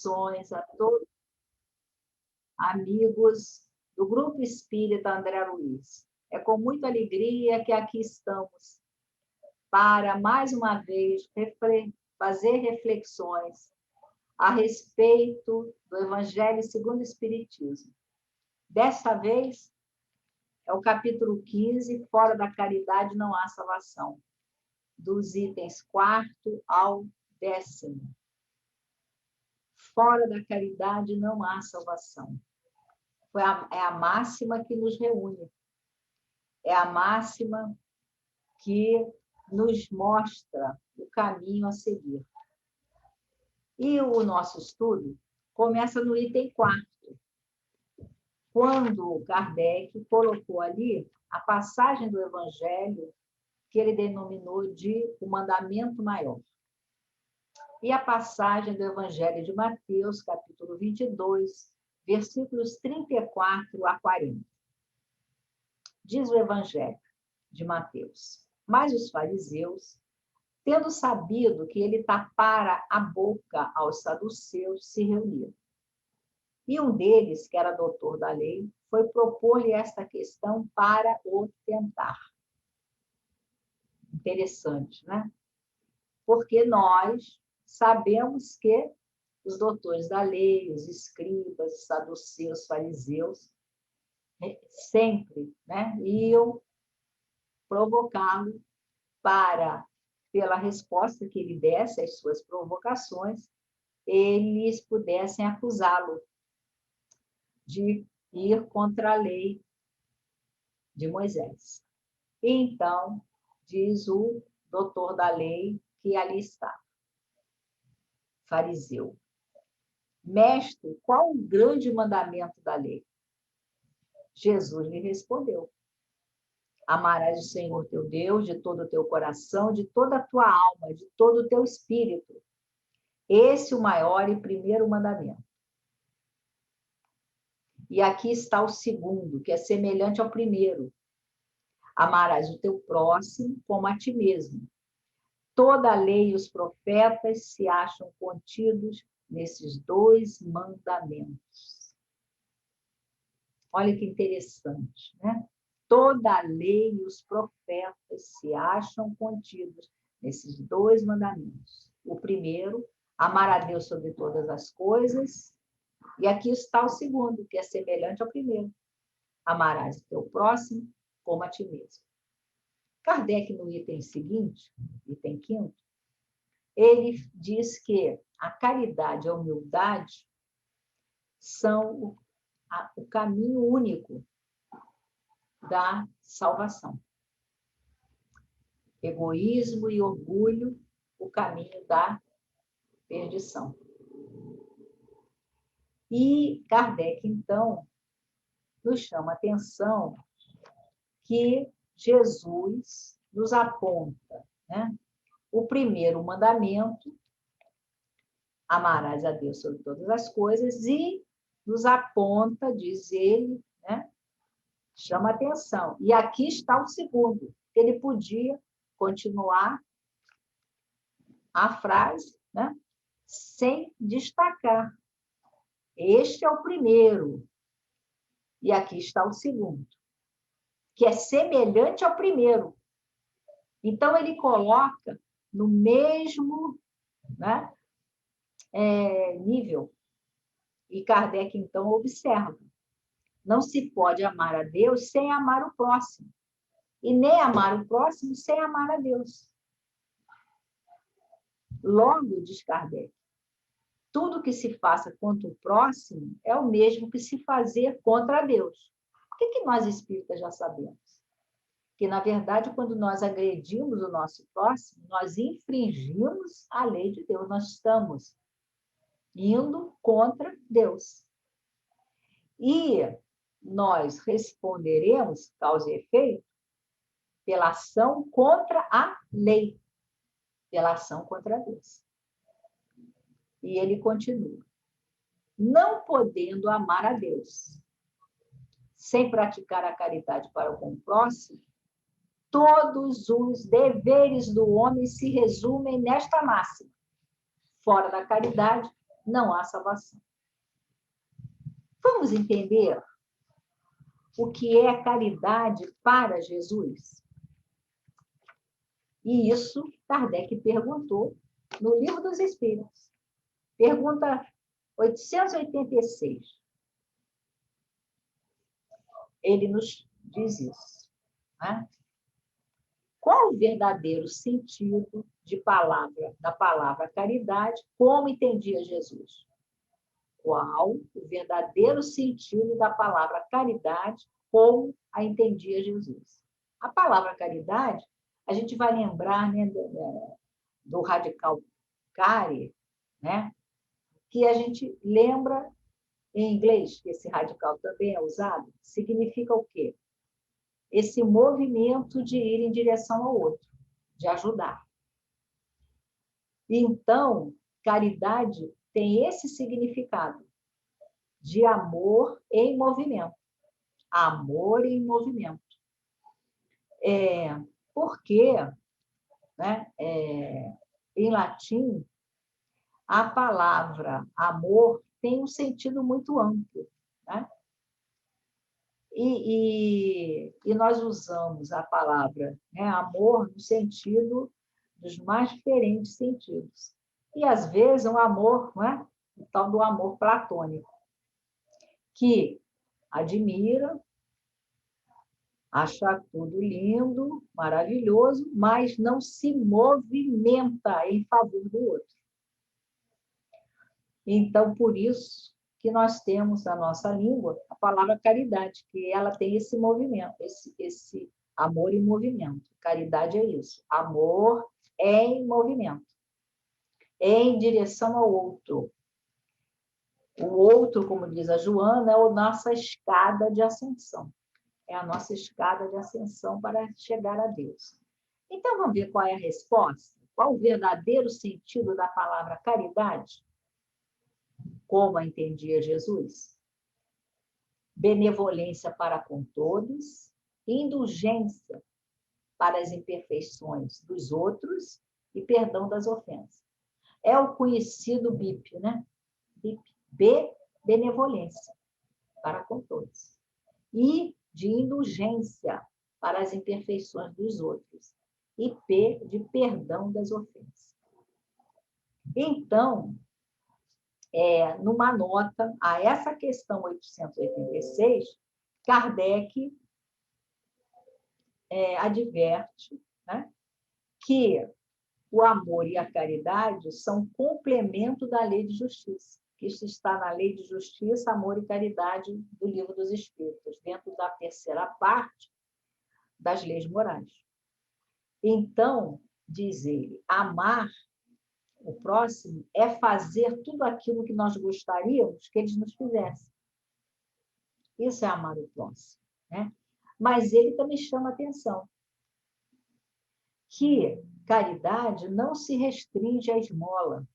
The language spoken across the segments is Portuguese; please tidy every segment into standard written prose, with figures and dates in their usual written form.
Saudações a todos amigos do Grupo Espírita André Luiz. É com muita alegria que aqui estamos para, mais uma vez, fazer reflexões a respeito do Evangelho segundo o Espiritismo. Desta vez, é o capítulo 15, Fora da Caridade não há salvação, dos itens 4º ao 10º. Fora da caridade não há salvação. É a máxima que nos reúne. É a máxima que nos mostra o caminho a seguir. E o nosso estudo começa no item 4º, quando Kardec colocou ali a passagem do Evangelho que ele denominou de o mandamento maior. E a passagem do Evangelho de Mateus, capítulo 22, versículos 34 a 40. Diz o Evangelho de Mateus: mas os fariseus, tendo sabido que ele tapara a boca aos saduceus, se reuniram. E um deles, que era doutor da lei, foi propor-lhe esta questão para o tentar. Interessante, né? Porque nós sabemos que os doutores da lei, os escribas, os saduceus, os fariseus, sempre, né, iam provocá-lo para, pela resposta que ele desse às suas provocações, eles pudessem acusá-lo de ir contra a lei de Moisés. E então, diz o doutor da lei que ali está, fariseu: mestre, qual o grande mandamento da lei? Jesus lhe respondeu: amarás o Senhor teu Deus de todo o teu coração, de toda a tua alma, de todo o teu espírito. Esse é o maior e primeiro mandamento. E aqui está o segundo, que é semelhante ao primeiro: amarás o teu próximo como a ti mesmo. Toda a lei e os profetas se acham contidos nesses dois mandamentos. Olha que interessante, né? Toda a lei e os profetas se acham contidos nesses dois mandamentos. O primeiro, amar a Deus sobre todas as coisas. E aqui está o segundo, que é semelhante ao primeiro: amarás o teu próximo como a ti mesmo. Kardec, no item seguinte, item 5º, ele diz que a caridade e a humildade são o caminho único da salvação. Egoísmo e orgulho, o caminho da perdição. E Kardec, então, nos chama a atenção que Jesus nos aponta, né, o primeiro mandamento: amarás a Deus sobre todas as coisas, e nos aponta, diz ele, né, chama a atenção. E aqui está o segundo. Ele podia continuar a frase, né, sem destacar. Este é o primeiro. E aqui está o segundo, que é semelhante ao primeiro. Então, ele coloca no mesmo, né, nível. E Kardec, então, observa: não se pode amar a Deus sem amar o próximo, e nem amar o próximo sem amar a Deus. Logo, diz Kardec, tudo que se faça contra o próximo é o mesmo que se fazer contra Deus. O que nós espíritas já sabemos? Que, na verdade, quando nós agredimos o nosso próximo, nós infringimos a lei de Deus, nós estamos indo contra Deus. E nós responderemos, causa e efeito, pela ação contra a lei, pela ação contra Deus. E ele continua: não podendo amar a Deus sem praticar a caridade para com o próximo, todos os deveres do homem se resumem nesta máxima: fora da caridade não há salvação. Vamos entender o que é caridade para Jesus? E isso Kardec perguntou no Livro dos Espíritos. Pergunta 886. Ele nos diz isso. Né? Qual o verdadeiro sentido da palavra caridade, como entendia Jesus? Qual o verdadeiro sentido da palavra caridade, como a entendia Jesus? A palavra caridade, a gente vai lembrar, né, do radical care, né, que a gente lembra em inglês, que esse radical também é usado, significa o quê? Esse movimento de ir em direção ao outro, de ajudar. Então, caridade tem esse significado de amor em movimento. Amor em movimento. Porque, né, em latim, a palavra amor tem um sentido muito amplo. Né? E nós usamos a palavra, né, amor no sentido dos mais diferentes sentidos. E, às vezes, um amor, né, o tal do amor platônico, que admira, acha tudo lindo, maravilhoso, mas não se movimenta em favor do outro. Então, por isso que nós temos na nossa língua a palavra caridade, que ela tem esse movimento, esse amor em movimento. Caridade é isso, amor em movimento, em direção ao outro. O outro, como diz a Joana, é a nossa escada de ascensão. É a nossa escada de ascensão para chegar a Deus. Então, vamos ver qual é a resposta? Qual o verdadeiro sentido da palavra caridade? Como a entendia Jesus? Benevolência para com todos, indulgência para as imperfeições dos outros e perdão das ofensas. É o conhecido BIP, né? BIP. B, benevolência para com todos. I, de indulgência para as imperfeições dos outros. E P, de perdão das ofensas. Então, numa nota a essa questão 886, Kardec adverte, né, que o amor e a caridade são complemento da lei de justiça, que isso está na lei de justiça, amor e caridade do Livro dos Espíritos, dentro da terceira parte das leis morais. Então, diz ele, amar o próximo é fazer tudo aquilo que nós gostaríamos que eles nos fizessem. Isso é amar o próximo. Né? Mas ele também chama atenção que caridade não se restringe à esmola.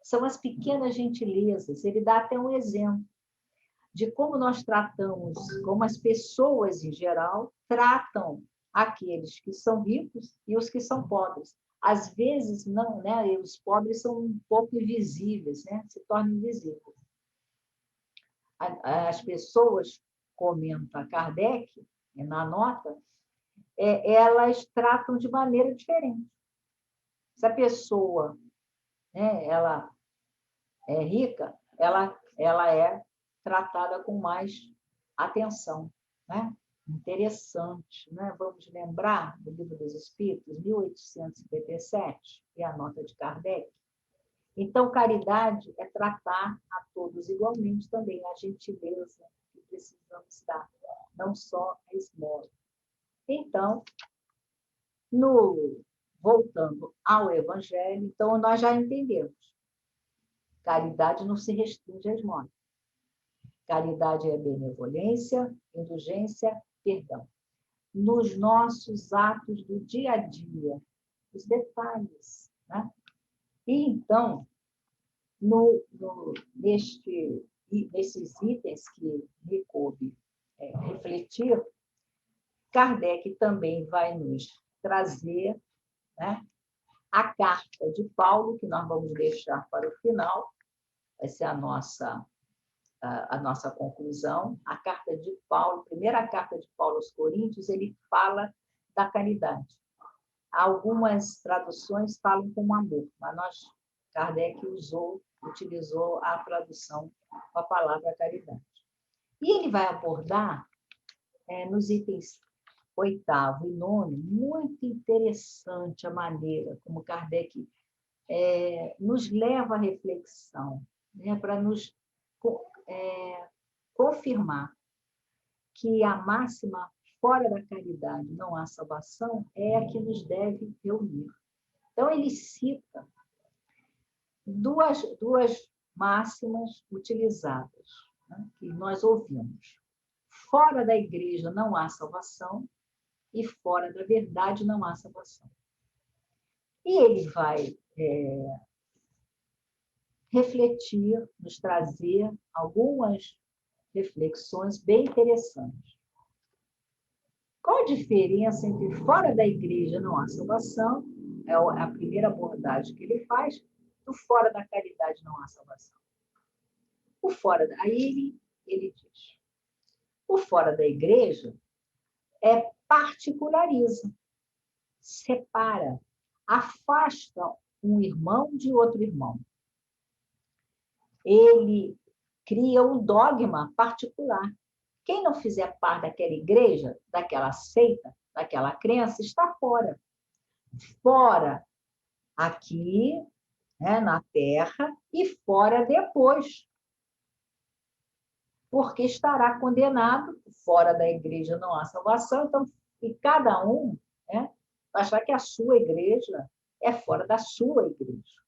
São as pequenas gentilezas. Ele dá até um exemplo de como nós tratamos, como as pessoas, em geral, tratam aqueles que são ricos e os que são pobres. Às vezes, não, né? Os pobres são um pouco invisíveis, né? Se tornam invisíveis. As pessoas, comenta Kardec, na nota, elas tratam de maneira diferente. Se a pessoa, né, ela é rica, ela é tratada com mais atenção, né? Interessante, né? Vamos lembrar do Livro dos Espíritos, 1857, e a nota de Kardec. Então, caridade é tratar a todos igualmente também, a gentileza que precisamos dar, não só a esmola. Então, voltando ao Evangelho, então nós já entendemos. Caridade não se restringe à esmola. Caridade é benevolência, indulgência, perdão. Nos nossos atos do dia a dia, os detalhes. Né? E, então, nesses itens que me coube refletir, Kardec também vai nos trazer, né, a carta de Paulo, que nós vamos deixar para o final, vai ser a nossa conclusão. A carta de Paulo, a primeira carta de Paulo aos Coríntios, ele fala da caridade. Algumas traduções falam como amor, mas Kardec utilizou a tradução com a palavra caridade. E ele vai abordar, nos itens 8º e 9º, muito interessante a maneira como Kardec nos leva à reflexão, né, para nos confirmar que a máxima fora da caridade não há salvação é a que nos deve reunir. Então, ele cita duas máximas utilizadas, né, que nós ouvimos. Fora da igreja não há salvação e fora da verdade não há salvação. E ele vai refletir, nos trazer algumas reflexões bem interessantes. Qual a diferença entre fora da igreja não há salvação, é a primeira abordagem que ele faz, do fora da caridade não há salvação? Aí ele diz, o fora da igreja particulariza, separa, afasta um irmão de outro irmão. Ele cria um dogma particular. Quem não fizer parte daquela igreja, daquela seita, daquela crença, está fora. Fora aqui, né, na Terra, e fora depois. Porque estará condenado, fora da igreja não há salvação, então, e cada um, né, achar que a sua igreja é fora da sua igreja.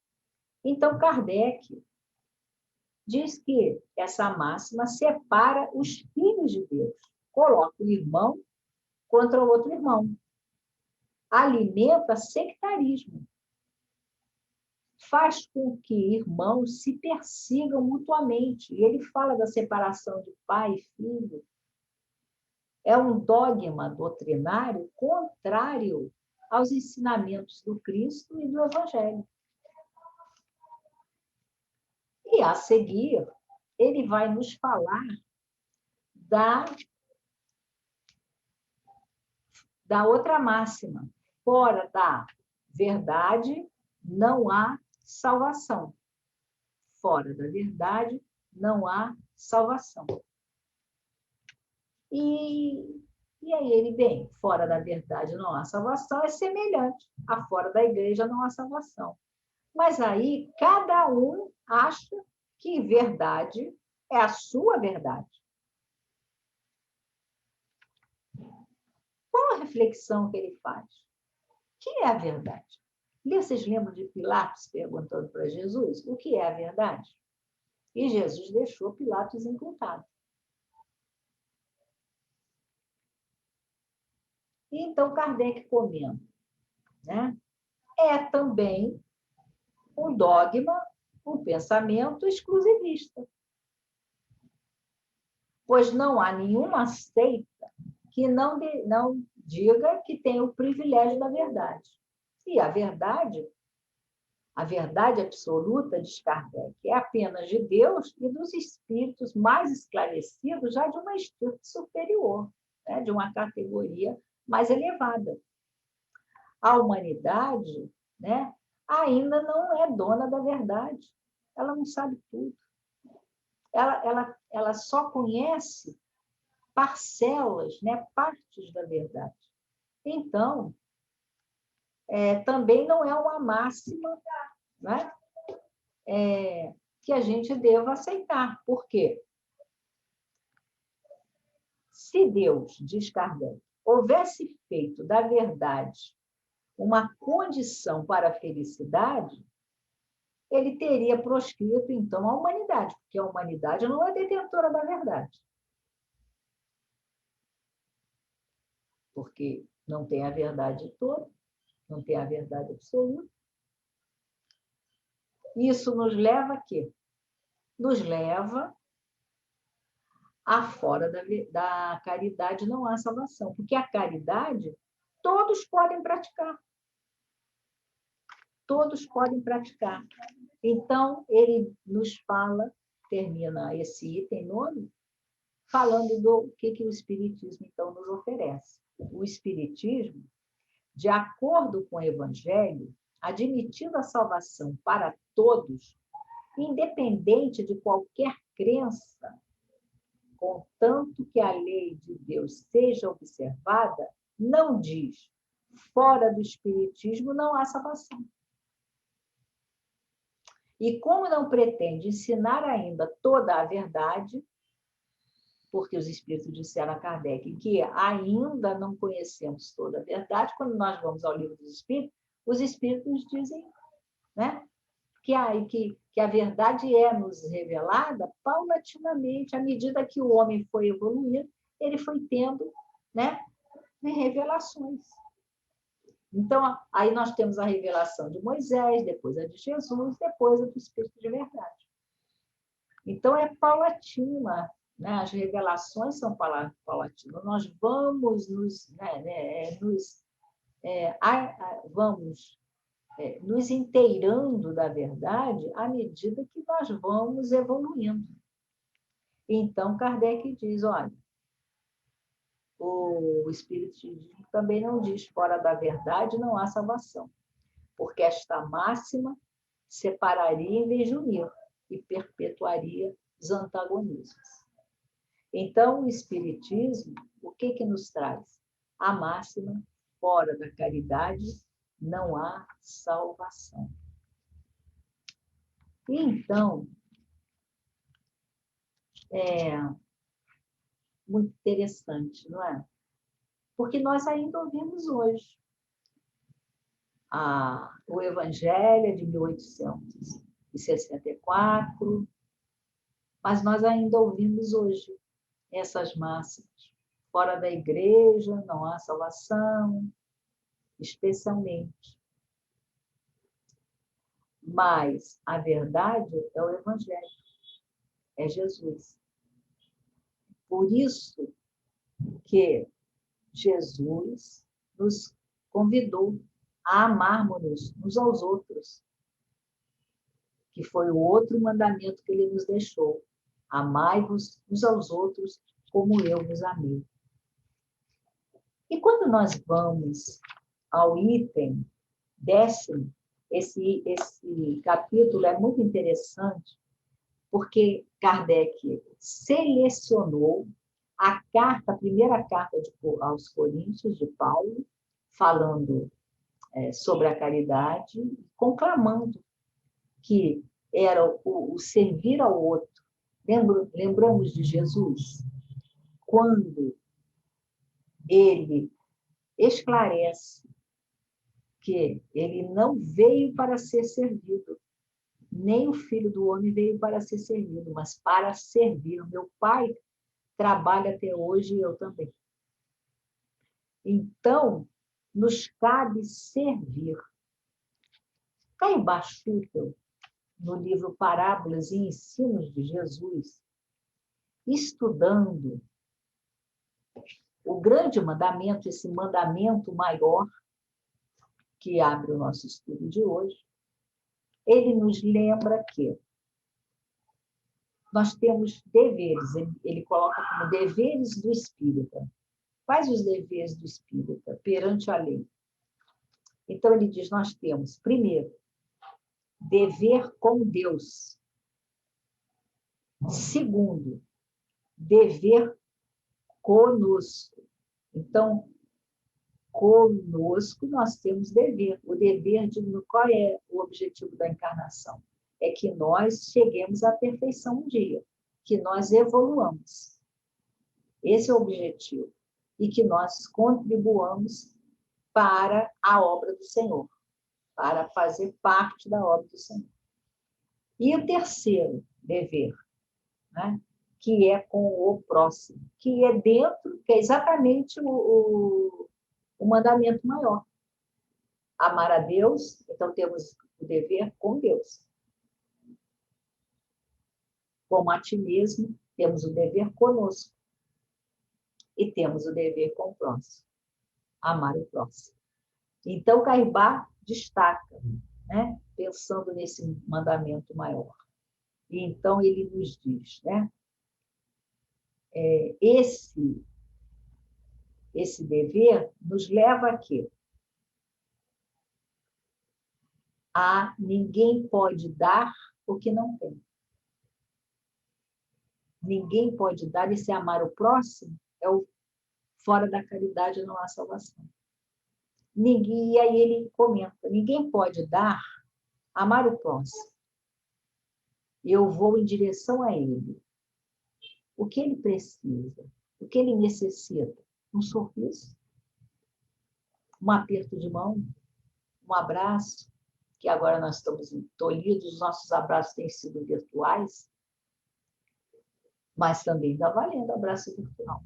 Então, Kardec diz que essa máxima separa os filhos de Deus, coloca o irmão contra o outro irmão, alimenta sectarismo, faz com que irmãos se persigam mutuamente. E ele fala da separação de pai e filho. É um dogma doutrinário contrário aos ensinamentos do Cristo e do Evangelho. E, a seguir, ele vai nos falar da outra máxima. Fora da verdade, não há salvação. Fora da verdade, não há salvação. E aí ele, fora da verdade não há salvação, é semelhante a fora da igreja não há salvação. Mas aí cada um acha que verdade é a sua verdade. Qual a reflexão que ele faz? O que é a verdade? Vocês lembram de Pilatos perguntando para Jesus o que é a verdade? E Jesus deixou Pilatos enculpado. Então, Kardec comenta, né? É também um dogma, um pensamento exclusivista. Pois não há nenhuma seita que não diga que tem o privilégio da verdade. E a verdade absoluta, diz Kardec, é apenas de Deus e dos espíritos mais esclarecidos, já de uma estirpe superior, né? De uma categoria mais elevada. A humanidade, né, ainda não é dona da verdade. Ela não sabe tudo. Ela só conhece parcelas, né, partes da verdade. Então, também não é uma máxima, né, que a gente deva aceitar. Por quê? Se Deus, diz Kardec, houvesse feito da verdade uma condição para a felicidade, ele teria proscrito, então, a humanidade, porque a humanidade não é detentora da verdade. Porque não tem a verdade toda, não tem a verdade absoluta. Isso nos leva a quê? Nos leva a fora da caridade não há salvação, porque a caridade todos podem praticar. todos podem praticar. Então, ele nos fala, termina esse item 9, falando do que o Espiritismo, então, nos oferece. O Espiritismo, de acordo com o Evangelho, admitindo a salvação para todos, independente de qualquer crença, contanto que a lei de Deus seja observada, não diz, fora do Espiritismo não há salvação. E como não pretende ensinar ainda toda a verdade, porque os Espíritos disseram a Kardec que ainda não conhecemos toda a verdade, quando nós vamos ao Livro dos Espíritos, os Espíritos dizem, né, que a verdade é nos revelada paulatinamente, à medida que o homem foi evoluindo, ele foi tendo, né, revelações. Então, aí nós temos a revelação de Moisés, depois a de Jesus, depois a do Espírito de verdade. Então, é paulatina, né? As revelações são paulatinas. Nós vamos nos inteirando da verdade à medida que nós vamos evoluindo. Então, Kardec diz, olha, o Espiritismo também não diz, fora da verdade não há salvação, porque esta máxima separaria em vez de unir e perpetuaria os antagonismos. Então, o Espiritismo, o que nos traz? A máxima, fora da caridade não há salvação. E então, é muito interessante, não é? Porque nós ainda ouvimos hoje. O Evangelho é de 1864, mas nós ainda ouvimos hoje essas máximas. Fora da igreja não há salvação, especialmente. Mas a verdade é o Evangelho, é Jesus. Por isso que Jesus nos convidou a amarmos uns aos outros, que foi o outro mandamento que ele nos deixou. Amai-vos uns aos outros como eu vos amei. E quando nós vamos ao item 10º, esse capítulo é muito interessante, porque Kardec selecionou a primeira carta aos Coríntios, de Paulo, falando sobre a caridade, conclamando que era o servir ao outro. Lembramos de Jesus? Quando ele esclarece que ele não veio para ser servido, nem o Filho do Homem veio para ser servido, mas para servir. Meu Pai trabalha até hoje e eu também. Então, nos cabe servir. Caio Baschutel, no livro Parábolas e Ensinos de Jesus, estudando o grande mandamento, esse mandamento maior, que abre o nosso estudo de hoje, ele nos lembra que nós temos deveres, ele coloca como deveres do espírita. Quais os deveres do espírita perante a lei? Então, ele diz, nós temos, primeiro, dever com Deus. Segundo, dever conosco. Então, conosco nós temos dever. O dever de qual é o objetivo da encarnação? É que nós cheguemos à perfeição um dia, que nós evoluamos. Esse é o objetivo. E que nós contribuamos para a obra do Senhor, para fazer parte da obra do Senhor. E o terceiro dever, né? Que é com o próximo, que é dentro, que é exatamente o mandamento maior. Amar a Deus, então temos o dever com Deus. Como a ti mesmo, temos o dever conosco. E temos o dever com o próximo. Amar o próximo. Então, Caibá destaca né? Pensando nesse mandamento maior. E então ele nos diz, né? Esse dever nos leva a quê? A ninguém pode dar o que não tem. Ninguém pode dar, e se amar o próximo é o fora da caridade não há salvação. Ninguém, e aí ele comenta, ninguém pode dar, amar o próximo. Eu vou em direção a ele. O que ele precisa? O que ele necessita? Um sorriso? Um aperto de mão? Um abraço? Que agora nós estamos tolhidos, os nossos abraços têm sido virtuais, mas também está valendo abraço virtual.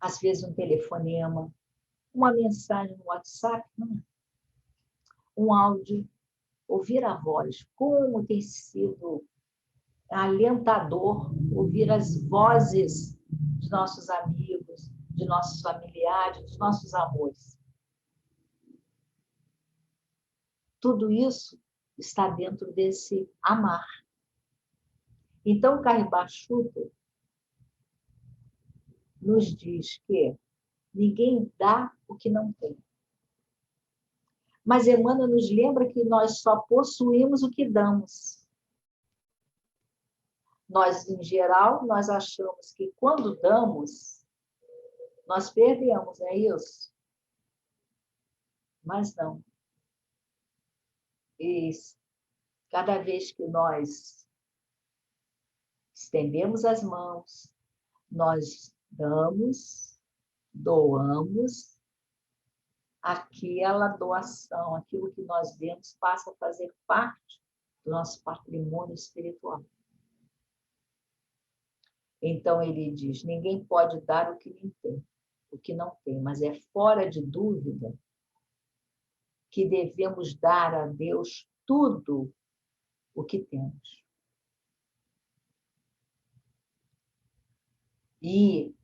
Às vezes um telefonema, uma mensagem no WhatsApp, um áudio, ouvir a voz. Como tem sido alentador ouvir as vozes de nossos amigos, de nossos familiares, dos nossos amores. Tudo isso está dentro desse amar. Então, Carimbá Chuta nos diz que ninguém dá o que não tem. Mas Emmanuel nos lembra que nós só possuímos o que damos. Nós, em geral, nós achamos que quando damos, nós perdemos, é isso? Mas não. E cada vez que nós estendemos as mãos, nós damos, doamos, aquela doação, aquilo que nós demos, passa a fazer parte do nosso patrimônio espiritual. Então, ele diz, ninguém pode dar o que não tem, mas é fora de dúvida que devemos dar a Deus tudo o que temos. E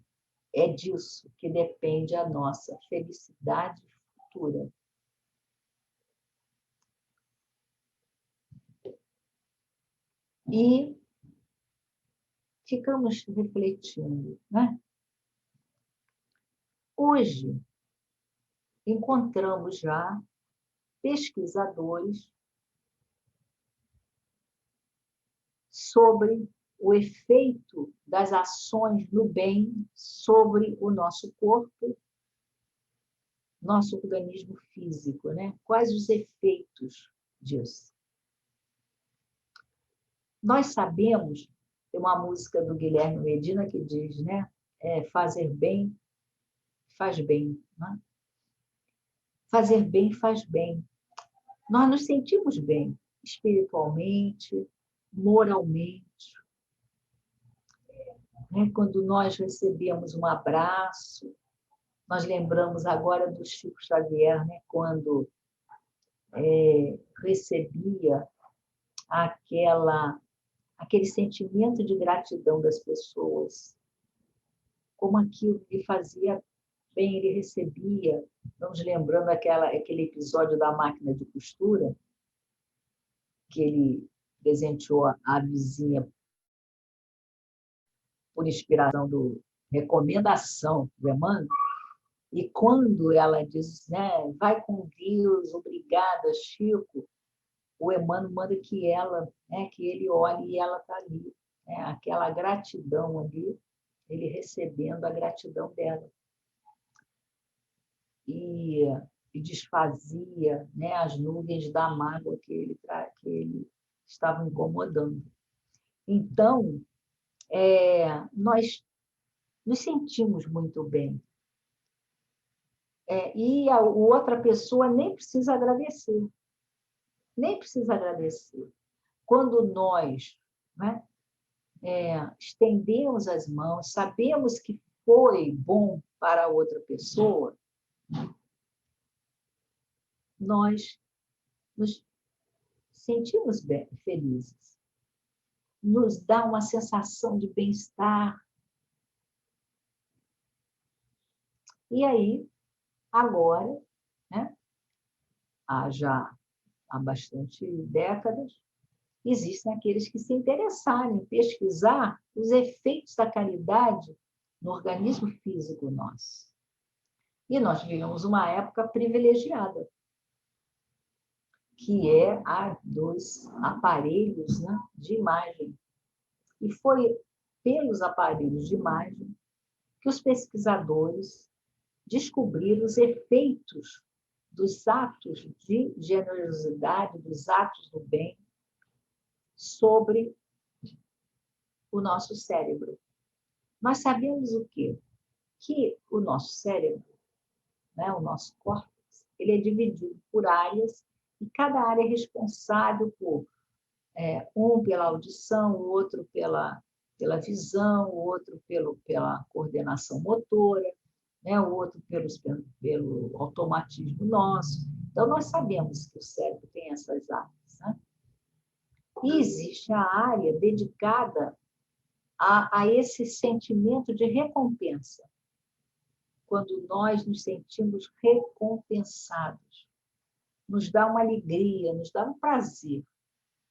é disso que depende a nossa felicidade futura. E ficamos refletindo, né? Hoje, encontramos já pesquisadores sobre o efeito das ações no bem sobre o nosso corpo, nosso organismo físico, né? Quais os efeitos disso? Nós sabemos, tem uma música do Guilherme Medina que diz, né? Fazer bem faz bem, né? Fazer bem faz bem. Nós nos sentimos bem, espiritualmente, moralmente. Né? Quando nós recebemos um abraço, nós lembramos agora do Chico Xavier, né? Quando recebia aquele sentimento de gratidão das pessoas, como aquilo lhe fazia bem, ele recebia, nos lembrando aquele episódio da máquina de costura, que ele presenteou a vizinha por inspiração recomendação do Emmanuel, e quando ela diz, né, vai com Deus, obrigada, Chico, o Emmanuel manda que que ele olhe e ela está ali. Né, aquela gratidão ali, ele recebendo a gratidão dela. E desfazia, né, as nuvens da mágoa que ele estava incomodando. Então, nós nos sentimos muito bem. E a outra pessoa nem precisa agradecer. Nem precisa agradecer. Quando nós, né, estendemos as mãos, sabemos que foi bom para a outra pessoa, nós nos sentimos bem, felizes. Nos dá uma sensação de bem-estar. E aí, agora, né, há já há bastante décadas, existem aqueles que se interessaram em pesquisar os efeitos da caridade no organismo físico nosso. E nós vivemos uma época privilegiada, que é a dos aparelhos, né, de imagem. E foi pelos aparelhos de imagem que os pesquisadores descobriram os efeitos dos atos de generosidade, dos atos do bem, sobre o nosso cérebro. Nós sabemos o quê? Que o nosso cérebro, né, o nosso córtex, ele é dividido por áreas, e cada área é responsável por um pela audição, o outro pela visão, o outro pela coordenação motora, né, o outro pelo automatismo nosso. Então, nós sabemos que o cérebro tem essas áreas. Né? E existe a área dedicada a esse sentimento de recompensa, quando nós nos sentimos recompensados. Nos dá uma alegria, nos dá um prazer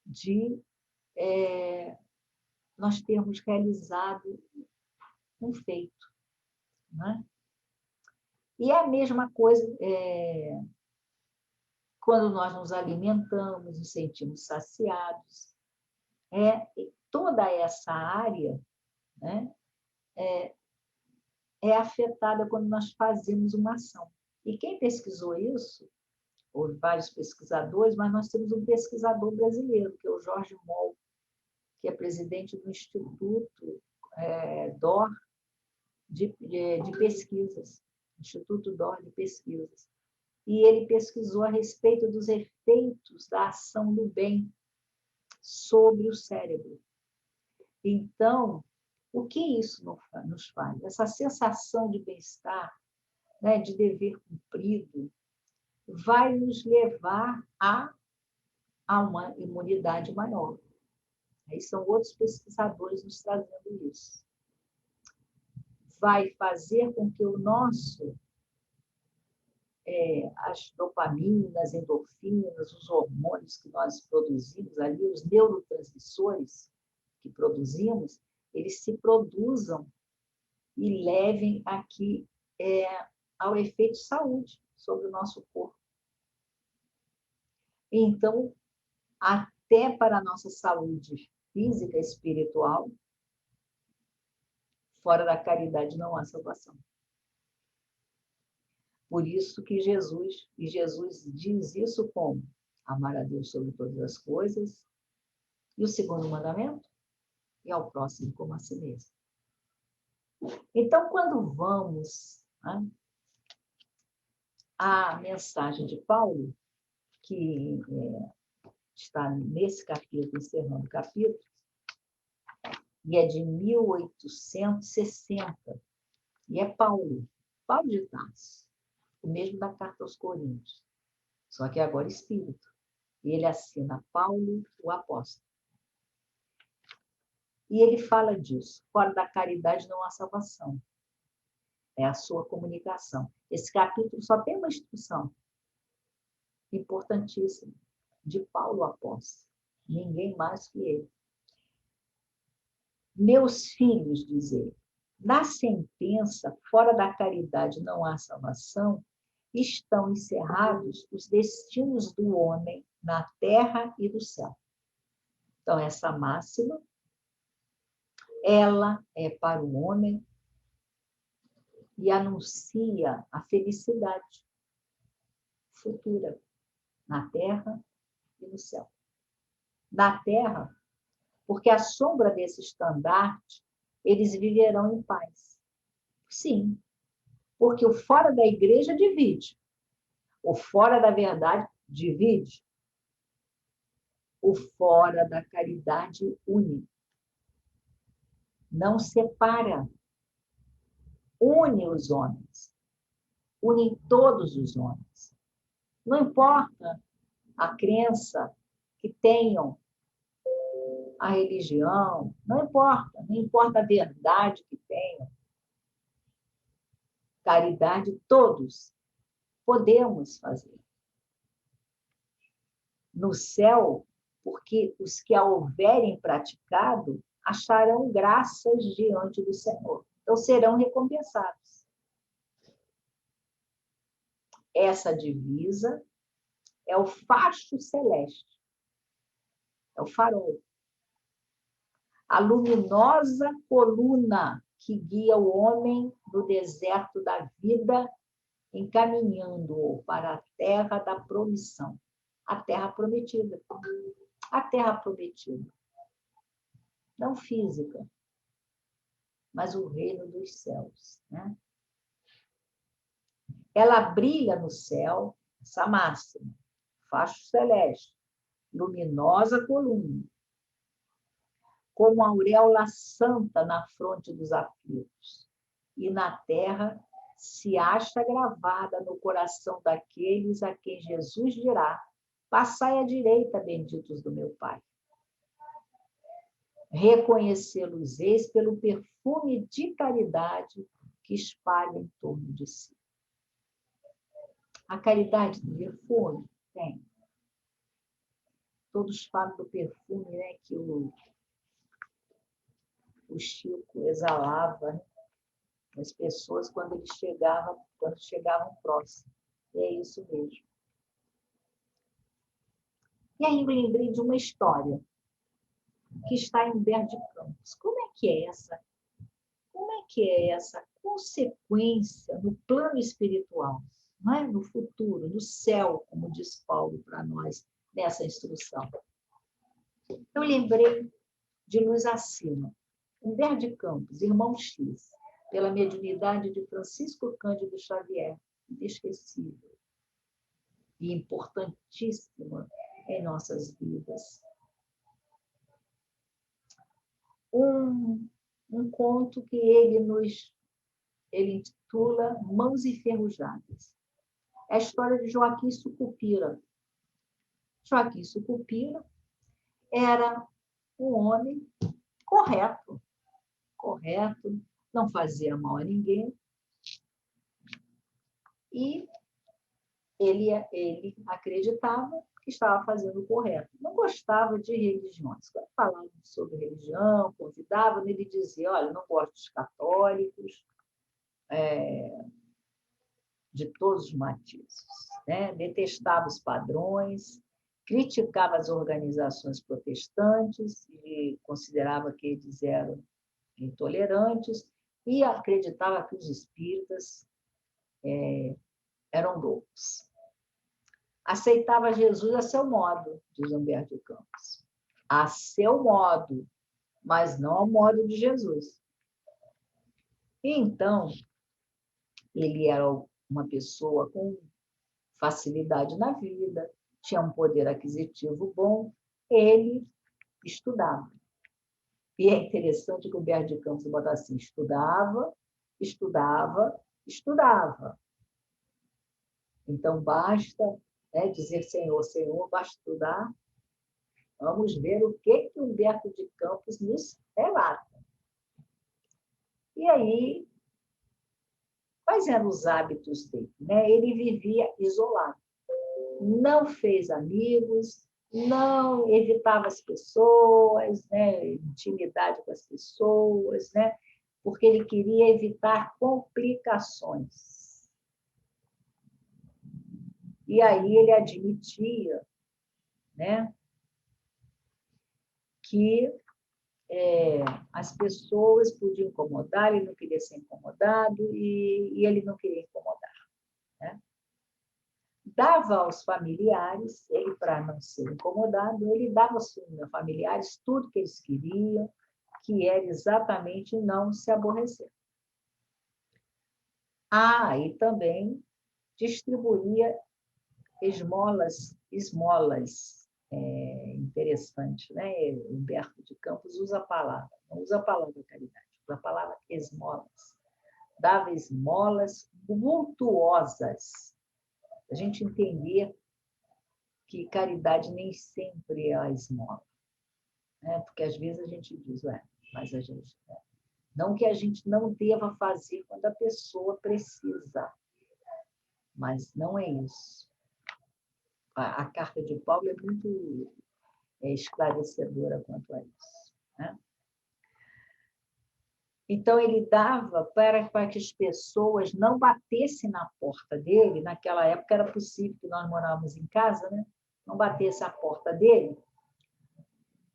de nós termos realizado um feito. Né? E é a mesma coisa quando nós nos alimentamos, nos sentimos saciados. Toda essa área, né, é afetada quando nós fazemos uma ação. E quem pesquisou isso, houve vários pesquisadores, mas nós temos um pesquisador brasileiro, que é o Jorge Moll, que é presidente do Instituto DOR de Pesquisas, Instituto DOR de Pesquisas. E ele pesquisou a respeito dos efeitos da ação do bem sobre o cérebro. Então, o que isso nos faz? Essa sensação de bem-estar, né, de dever cumprido, vai nos levar a uma imunidade maior. Aí são outros pesquisadores nos trazendo isso. Vai fazer com que o nosso, as dopaminas, endorfinas, os hormônios que nós produzimos ali, os neurotransmissores que produzimos, eles se produzam e levem aqui ao efeito saúde sobre o nosso corpo. Então, até para a nossa saúde física e espiritual, fora da caridade não há salvação. Por isso que Jesus diz isso como? Amar a Deus sobre todas as coisas. E o segundo mandamento? E ao próximo como a si mesmo. Então, quando vamos, né, à mensagem de Paulo, que está nesse capítulo, encerrando o capítulo, e é de 1860, e é Paulo de Tarso, o mesmo da carta aos Coríntios, só que agora espírito. E ele assina Paulo, o apóstolo. E ele fala disso, fora da caridade não há salvação. É a sua comunicação. Esse capítulo só tem uma instrução importantíssima, de Paulo, o apóstolo. Ninguém mais que ele. Meus filhos, diz ele, na sentença, fora da caridade não há salvação, estão encerrados os destinos do homem na terra e no céu. Então, essa máxima, ela é para o homem e anuncia a felicidade futura na terra e no céu. Na terra, porque à sombra desse estandarte, eles viverão em paz. Sim, porque o fora da igreja divide. O fora da verdade divide. O fora da caridade une. Não separa. Une os homens. Une todos os homens. Não importa a crença que tenham, a religião, não importa a verdade que tenham. Caridade todos podemos fazer. no céu, porque os que a houverem praticado acharão graças diante do Senhor. Então, serão recompensados. Essa divisa é o facho celeste, é o farol. A luminosa coluna que guia o homem no deserto da vida, encaminhando-o para a terra da promissão. A terra prometida. A terra prometida. Não física, mas o reino dos céus. Né? Ela brilha no céu, essa máxima, facho celeste, luminosa coluna, como a auréola santa na fronte dos aflitos. E na terra se acha gravada no coração daqueles a quem Jesus dirá: passai à direita, benditos do meu Pai. Reconhecê-los-eis pelo perfume de caridade que espalha em torno de si. A caridade do perfume? Tem. Todos falam do perfume, né, que o Chico exalava as pessoas quando chegavam próximo. E é isso mesmo. E aí eu lembrei de uma história que está em Humberto de Campos. Como é que é essa consequência no plano espiritual, não é? No futuro, no céu, como diz Paulo para nós nessa instrução? Eu lembrei de Luz Acima, Humberto de Campos, irmão X, pela mediunidade de Francisco Cândido Xavier, inesquecível e importantíssima em nossas vidas. Um conto que ele intitula Mãos Enferrujadas. É a história de Joaquim Sucupira. Joaquim Sucupira era um homem correto, não fazia mal a ninguém, e ele acreditava que estava fazendo o correto. Não gostava de religiões. Quando falavam sobre religião, convidavam, ele dizia: olha, não gosto dos católicos, de todos os matizes, né? Detestava os padrões, criticava as organizações protestantes e considerava que eles eram intolerantes e acreditava que os espíritas eram loucos. Aceitava Jesus a seu modo, diz Humberto de Campos. A seu modo, mas não ao modo de Jesus. E então, ele era uma pessoa com facilidade na vida, tinha um poder aquisitivo bom, ele estudava. E é interessante que o Humberto de Campos bota assim: estudava, estudava, estudava. Então, basta dizer Senhor, Senhor, basta estudar. Vamos ver o que Humberto de Campos nos relata. E aí, quais eram os hábitos dele? Né? Ele vivia isolado. Não fez amigos, não evitava as pessoas, né? Intimidade com as pessoas, né? Porque ele queria evitar complicações. E aí ele admitia, né, que as pessoas podiam incomodar, ele não queria ser incomodado e ele não queria incomodar. Né? Dava aos familiares, ele, para não ser incomodado, ele dava aos familiares tudo que eles queriam, que era exatamente não se aborrecer. E também distribuía esmolas. Interessante, né? Humberto de Campos usa a palavra, não usa a palavra caridade, usa a palavra esmolas. Dava esmolas vultuosas. A gente entender que caridade nem sempre é a esmola. Né? Porque às vezes a gente diz, mas a gente... Não que a gente não deva fazer quando a pessoa precisa, mas não é isso. A carta de Paulo é muito esclarecedora quanto a isso, né? Então, ele dava para que as pessoas não batessem na porta dele. Naquela época era possível que nós morávamos em casa, né? Não batesse a porta dele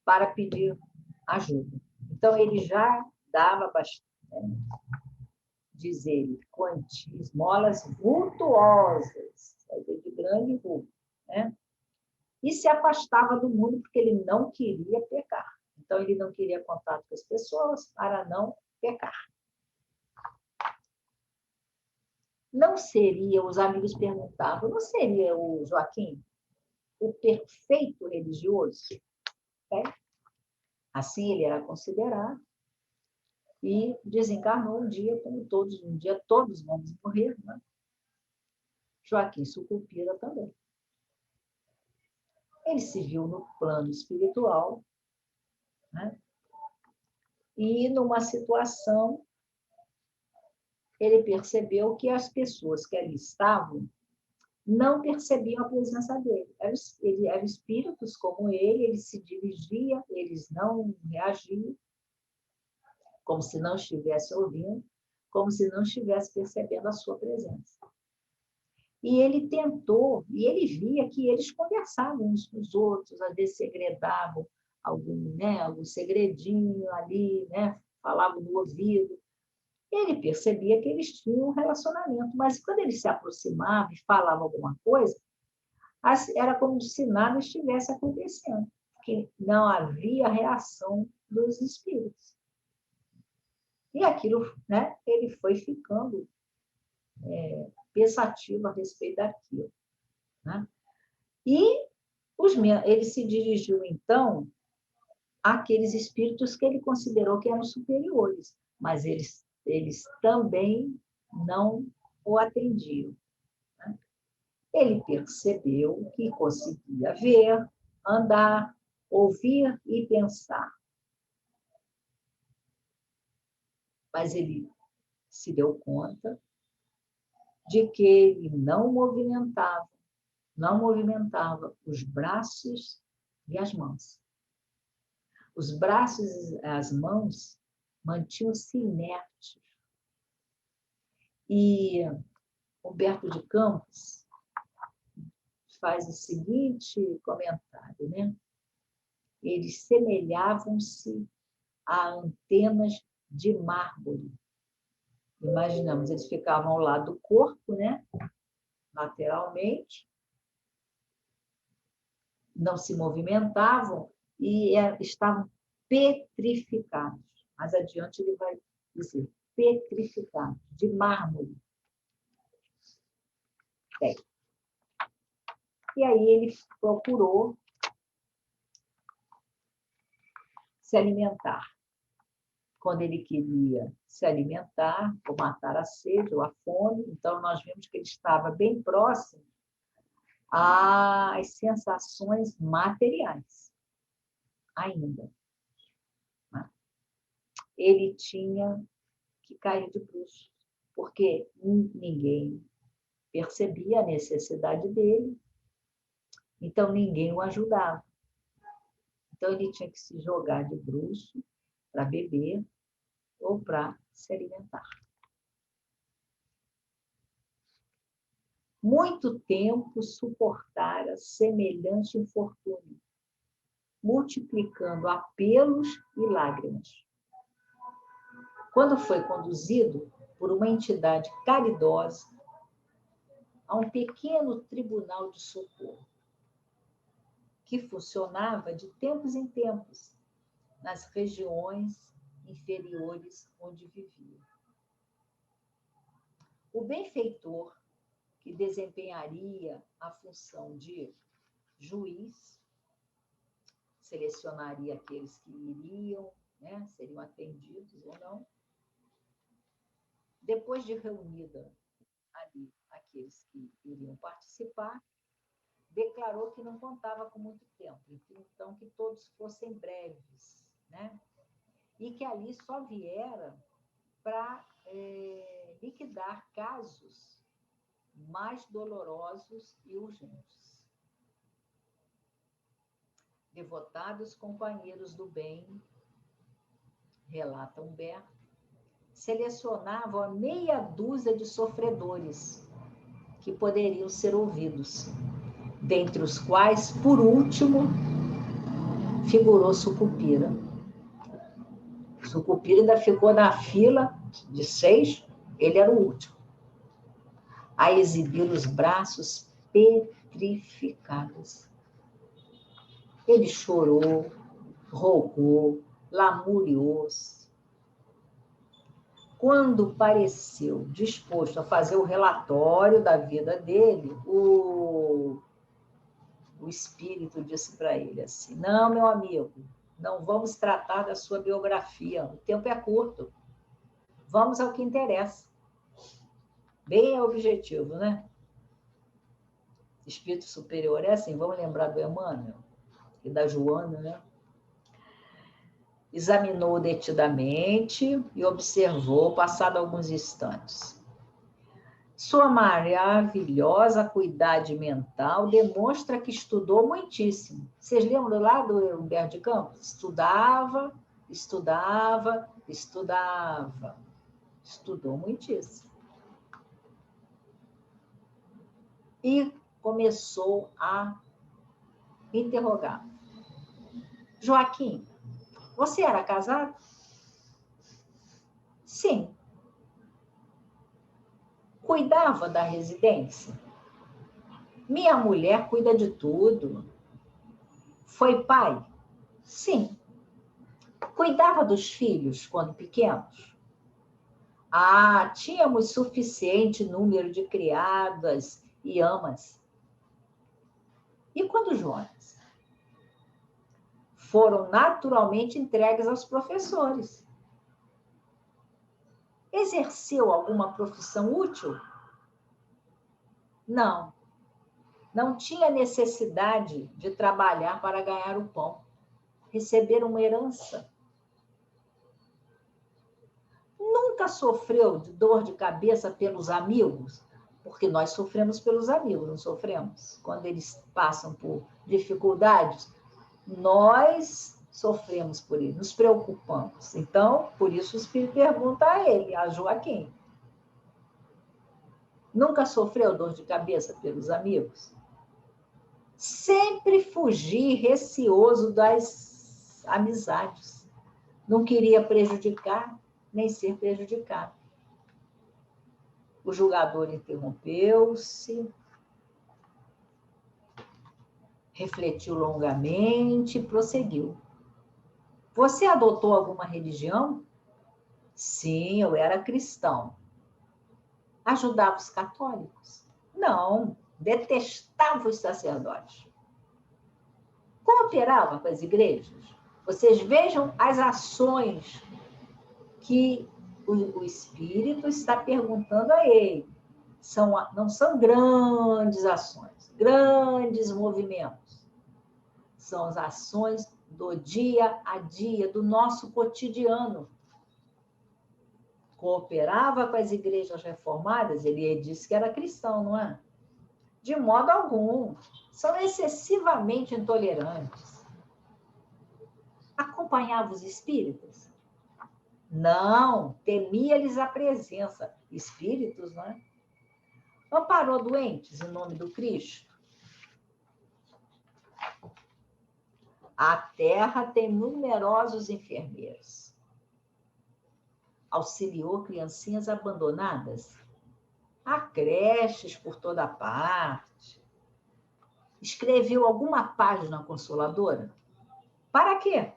para pedir ajuda. Então, ele já dava bastante, né? Diz ele, quantias, esmolas vultuosas, de grande vulto, né? E se afastava do mundo porque ele não queria pecar. Então, ele não queria contato com as pessoas para não pecar. Não seria, os amigos perguntavam, não seria o Joaquim o perfeito religioso? É? Assim ele era considerado e desencarnou um dia, como todos, um dia todos vamos morrer, né? Joaquim Sucupira também. Ele se viu no plano espiritual, né? E numa situação ele percebeu que as pessoas que ali estavam não percebiam a presença dele. Eram espíritos como ele se dirigia, eles não reagiam, como se não estivesse ouvindo, como se não estivesse percebendo a sua presença. E ele tentou, e ele via que eles conversavam uns com os outros, às vezes segredavam algum segredinho ali, né? Falavam no ouvido. Ele percebia que eles tinham um relacionamento, mas quando ele se aproximava e falava alguma coisa, era como se nada estivesse acontecendo, porque não havia reação dos espíritos. E aquilo, né, ele foi ficando pensativo a respeito daquilo, né? E ele se dirigiu, então, àqueles espíritos que ele considerou que eram superiores, mas eles também não o atendiam. Ele percebeu que conseguia ver, andar, ouvir e pensar. Mas ele se deu conta de que ele não movimentava os braços e as mãos. Os braços e as mãos mantinham-se inertes. E Humberto de Campos faz o seguinte comentário, né? Eles semelhavam-se a antenas de mármore. Imaginamos, eles ficavam ao lado do corpo, né? Lateralmente, não se movimentavam e estavam petrificados. Mais adiante ele vai dizer, petrificados, de mármore. Bem, e aí ele procurou se alimentar. Quando ele queria se alimentar, ou matar a sede ou a fome, então nós vimos que ele estava bem próximo às sensações materiais, ainda. Ele tinha que cair de bruços, porque ninguém percebia a necessidade dele, então ninguém o ajudava. Então ele tinha que se jogar de bruços para beber ou para se alimentar. Muito tempo suportara semelhante infortúnio, multiplicando apelos e lágrimas. Quando foi conduzido por uma entidade caridosa a um pequeno tribunal de socorro, que funcionava de tempos em tempos nas regiões inferiores onde vivia. O benfeitor, que desempenharia a função de juiz, selecionaria aqueles que iriam, né, seriam atendidos ou não. Depois de reunida ali aqueles que iriam participar, declarou que não contava com muito tempo, então que todos fossem breves, né? E que ali só viera para liquidar casos mais dolorosos e urgentes. Devotados companheiros do bem, relata Humberto, selecionavam a meia dúzia de sofredores que poderiam ser ouvidos, dentre os quais, por último, figurou Sucupira. Sucupira ainda ficou na fila de 6, ele era o último, a exibir os braços petrificados. Ele chorou, rogou, lamuriou-se. Quando pareceu disposto a fazer o relatório da vida dele, o espírito disse para ele assim: não, meu amigo, não vamos tratar da sua biografia, o tempo é curto. Vamos ao que interessa. Bem objetivo, né? Espírito superior é assim, vamos lembrar do Emmanuel e da Joana, né? Examinou detidamente e observou, passado alguns instantes. Sua maravilhosa acuidade mental demonstra que estudou muitíssimo. Vocês lembram lá do Humberto de Campos? Estudava, estudava, estudava. Estudou muitíssimo. E começou a interrogar. Joaquim, você era casado? Sim. Cuidava da residência? Minha mulher cuida de tudo. Foi pai? Sim. Cuidava dos filhos quando pequenos? Ah, tínhamos suficiente número de criadas e amas. E quando jovens? Foram naturalmente entregues aos professores. Exerceu alguma profissão útil? Não. Não tinha necessidade de trabalhar para ganhar o pão. Receber uma herança. Nunca sofreu de dor de cabeça pelos amigos? Porque nós sofremos pelos amigos, não sofremos? Quando eles passam por dificuldades, nós sofremos por eles, nos preocupamos. Então, por isso o Espírito pergunta a ele, a Joaquim. Nunca sofreu dor de cabeça pelos amigos? Sempre fugi receoso das amizades. Não queria prejudicar, nem ser prejudicado. O julgador interrompeu-se, refletiu longamente e prosseguiu. Você adotou alguma religião? Sim, eu era cristão. Ajudava os católicos? Não, detestava os sacerdotes. Cooperava com as igrejas? Vocês vejam as ações que o Espírito está perguntando a ele. Não são grandes ações, grandes movimentos. São as ações do dia a dia, do nosso cotidiano. Cooperava com as igrejas reformadas, ele disse que era cristão, não é? De modo algum. São excessivamente intolerantes. Acompanhava os espíritas? Não, temia-lhes a presença. Espíritos, não é? Amparou doentes em nome do Cristo? A terra tem numerosos enfermeiros. Auxiliou criancinhas abandonadas? Há creches por toda parte. Escreveu alguma página consoladora? Para quê?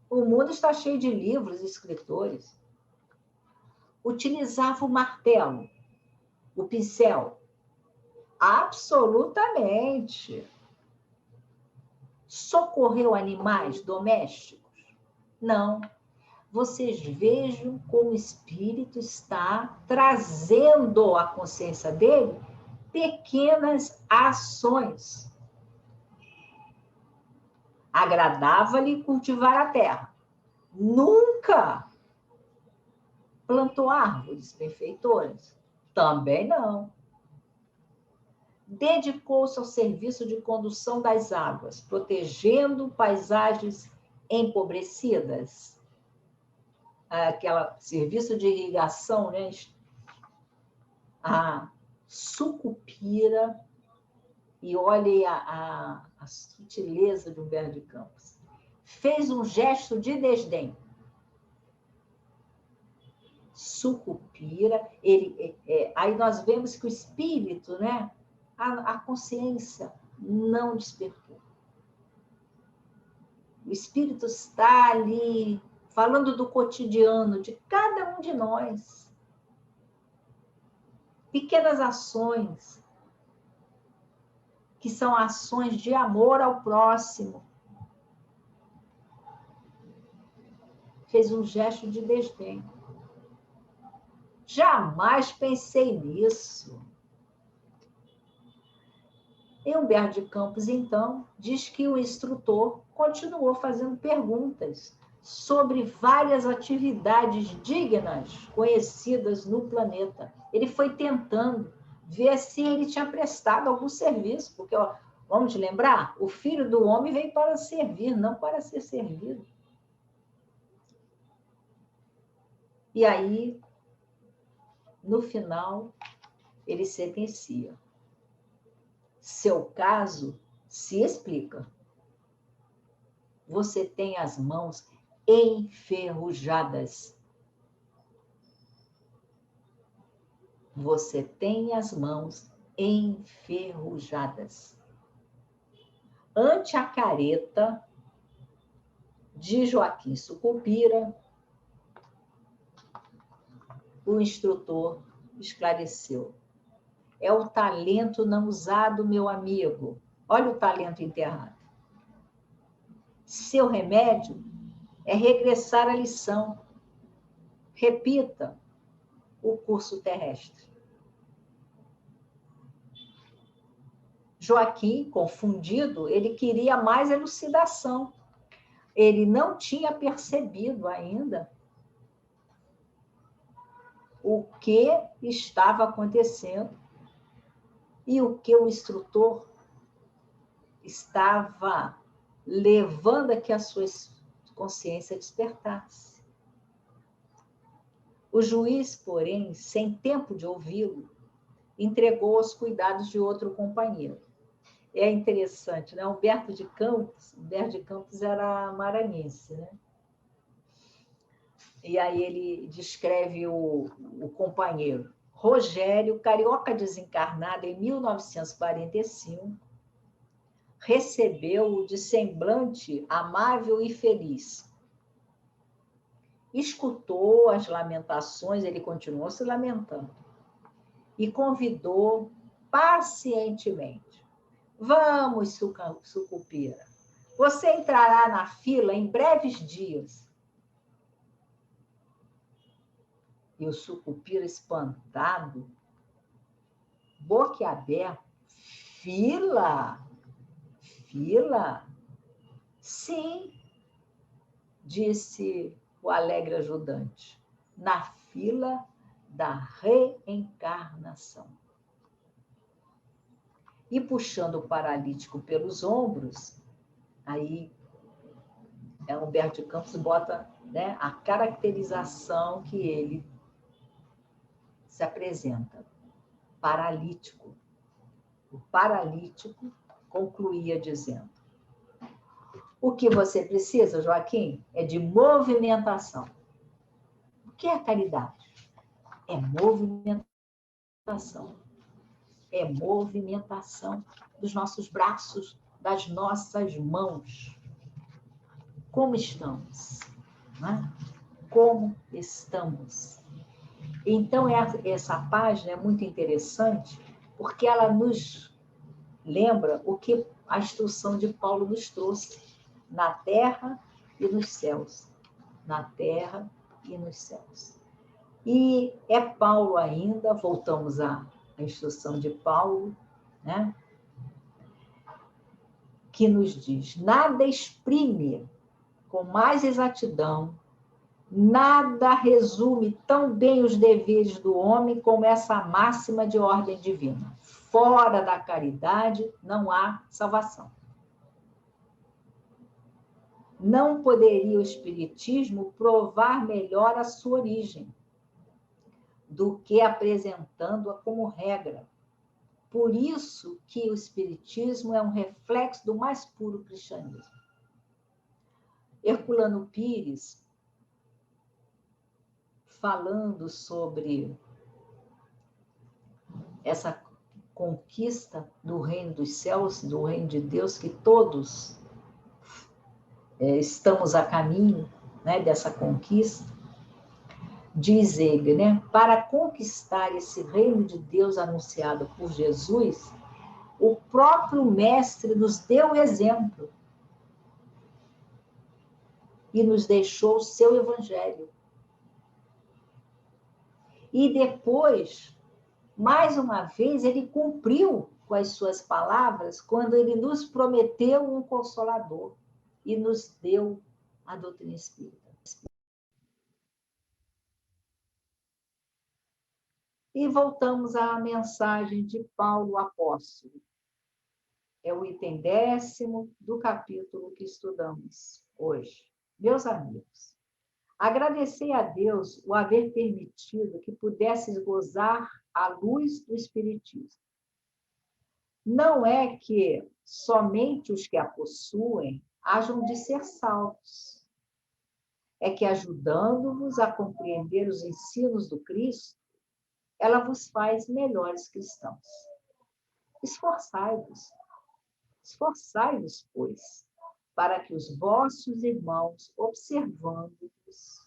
O mundo está cheio de livros e escritores. Utilizava o martelo, o pincel? Absolutamente. Socorreu animais domésticos? Não. Vocês vejam como o espírito está trazendo à consciência dele pequenas ações. Agradava-lhe cultivar a terra. Nunca plantou árvores benfeitoras? Também não. dedicou-se ao serviço de condução das águas, protegendo paisagens empobrecidas. Aquele serviço de irrigação, né? A Sucupira, e olhe a sutileza de Humberto de Campos, fez um gesto de desdém. Sucupira, aí nós vemos que o espírito, né? A consciência não despertou. O espírito está ali, falando do cotidiano de cada um de nós. Pequenas ações, que são ações de amor ao próximo. Fez um gesto de desdém. Jamais pensei nisso. E Humberto de Campos, então, diz que o instrutor continuou fazendo perguntas sobre várias atividades dignas conhecidas no planeta. Ele foi tentando ver se ele tinha prestado algum serviço, porque, ó, vamos lembrar, o Filho do Homem veio para servir, não para ser servido. E aí, no final, ele sentencia. Seu caso se explica. Você tem as mãos enferrujadas. Você tem as mãos enferrujadas. Ante a careta de Joaquim Sucupira, o instrutor esclareceu. É o talento não usado, meu amigo. Olha o talento enterrado. Seu remédio é regressar à lição. Repita o curso terrestre. Joaquim, confundido, ele queria mais elucidação. Ele não tinha percebido ainda o que estava acontecendo e o que o instrutor estava levando a que a sua consciência despertasse. O juiz, porém, sem tempo de ouvi-lo, entregou aos cuidados de outro companheiro. É interessante, né? Humberto de Campos era maranhense, né? E aí ele descreve o companheiro. Rogério, carioca desencarnado em 1945, recebeu-o de semblante amável e feliz. Escutou as lamentações, ele continuou se lamentando, e convidou pacientemente. Vamos, Sucupira, você entrará na fila em breves dias. E o Sucupira, espantado, boquiaberto, fila? Fila? Sim, disse o alegre ajudante, na fila da reencarnação. E puxando o paralítico pelos ombros, aí Humberto de Campos bota, né, a caracterização que ele se apresenta. Paralítico. O paralítico concluía dizendo: o que você precisa, Joaquim, é de movimentação. O que é caridade? É movimentação. É movimentação dos nossos braços, das nossas mãos. Como estamos? Né? Como estamos? Então, essa página é muito interessante, porque ela nos lembra o que a instrução de Paulo nos trouxe, na terra e nos céus. Na terra e nos céus. E é Paulo ainda, voltamos à instrução de Paulo, né? Que nos diz: nada exprime com mais exatidão, nada resume tão bem os deveres do homem como essa máxima de ordem divina. Fora da caridade não há salvação. Não poderia o Espiritismo provar melhor a sua origem do que apresentando-a como regra. Por isso que o Espiritismo é um reflexo do mais puro cristianismo. Herculano Pires, falando sobre essa conquista do reino dos céus, do reino de Deus, que todos estamos a caminho, né, dessa conquista, diz ele, né, para conquistar esse reino de Deus anunciado por Jesus, o próprio Mestre nos deu o exemplo e nos deixou o seu Evangelho. E depois, mais uma vez, ele cumpriu com as suas palavras quando ele nos prometeu um Consolador e nos deu a doutrina espírita. E voltamos à mensagem de Paulo apóstolo. É o item 10º do capítulo que estudamos hoje. Meus amigos, agradecei a Deus o haver permitido que pudesses gozar a luz do Espiritismo. Não é que somente os que a possuem hajam de ser salvos. É que, ajudando-vos a compreender os ensinos do Cristo, ela vos faz melhores cristãos. Esforçai-vos, pois, para que os vossos irmãos, observando-vos,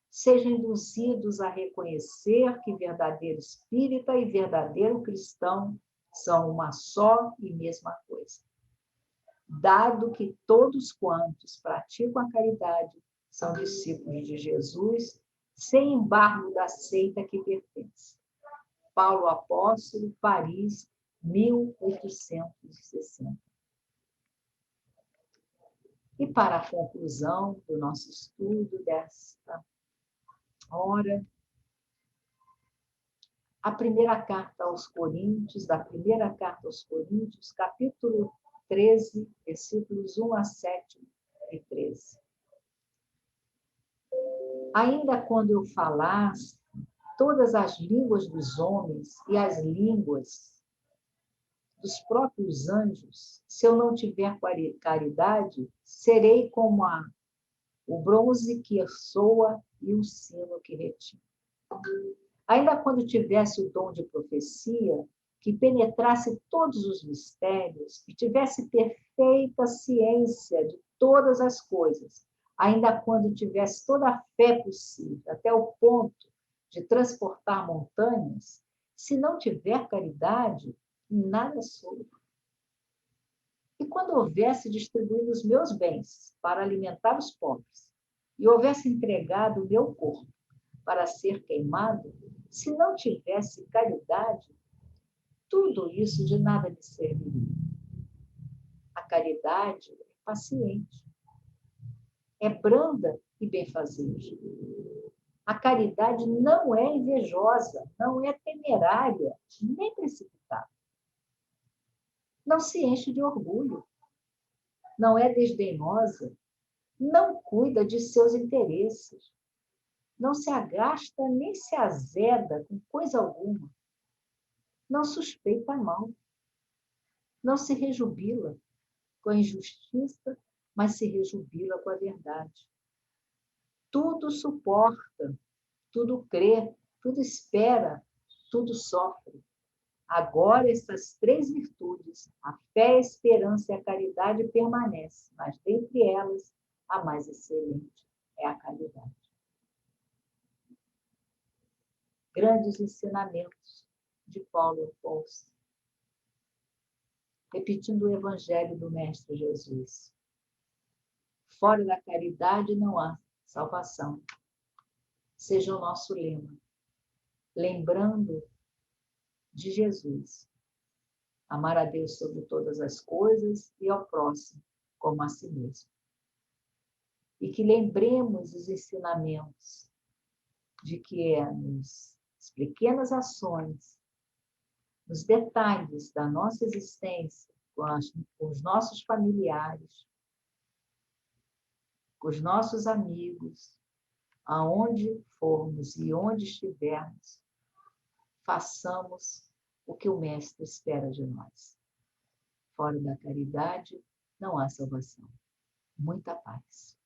sejam induzidos a reconhecer que verdadeiro espírita e verdadeiro cristão são uma só e mesma coisa. Dado que todos quantos praticam a caridade são discípulos de Jesus, sem embargo da seita que pertence. Paulo Apóstolo, Paris, 1860. E para a conclusão do nosso estudo desta hora, a primeira carta aos Coríntios, capítulo 13, versículos 1 a 7 e 13. Ainda quando eu falasse todas as línguas dos homens e as línguas dos próprios anjos, se eu não tiver caridade, serei como o bronze que ressoa e o sino que retine. Ainda quando tivesse o dom de profecia, que penetrasse todos os mistérios, que tivesse perfeita ciência de todas as coisas, ainda quando tivesse toda a fé possível, até o ponto de transportar montanhas, se não tiver caridade, nada sou. E quando houvesse distribuído os meus bens para alimentar os pobres, e houvesse entregado o meu corpo para ser queimado, se não tivesse caridade, tudo isso de nada me serviria. A caridade é paciente, é branda e benfazeja. A caridade não é invejosa, não é temerária, nem precipitada. Não se enche de orgulho, não é desdenhosa, não cuida de seus interesses, não se agasta nem se azeda com coisa alguma, não suspeita mal, não se rejubila com a injustiça, mas se rejubila com a verdade. Tudo suporta, tudo crê, tudo espera, tudo sofre. Agora, essas 3 virtudes, a fé, a esperança e a caridade, permanecem, mas dentre elas, a mais excelente é a caridade. Grandes ensinamentos de Paulo Apóstolo, repetindo o Evangelho do Mestre Jesus. Fora da caridade não há salvação. Seja o nosso lema. Lembrando de Jesus. Amar a Deus sobre todas as coisas e ao próximo como a si mesmo. E que lembremos os ensinamentos de que é nas pequenas ações, nos detalhes da nossa existência, com os nossos familiares, com os nossos amigos, aonde formos e onde estivermos, façamos o que o Mestre espera de nós. Fora da caridade, não há salvação. Muita paz.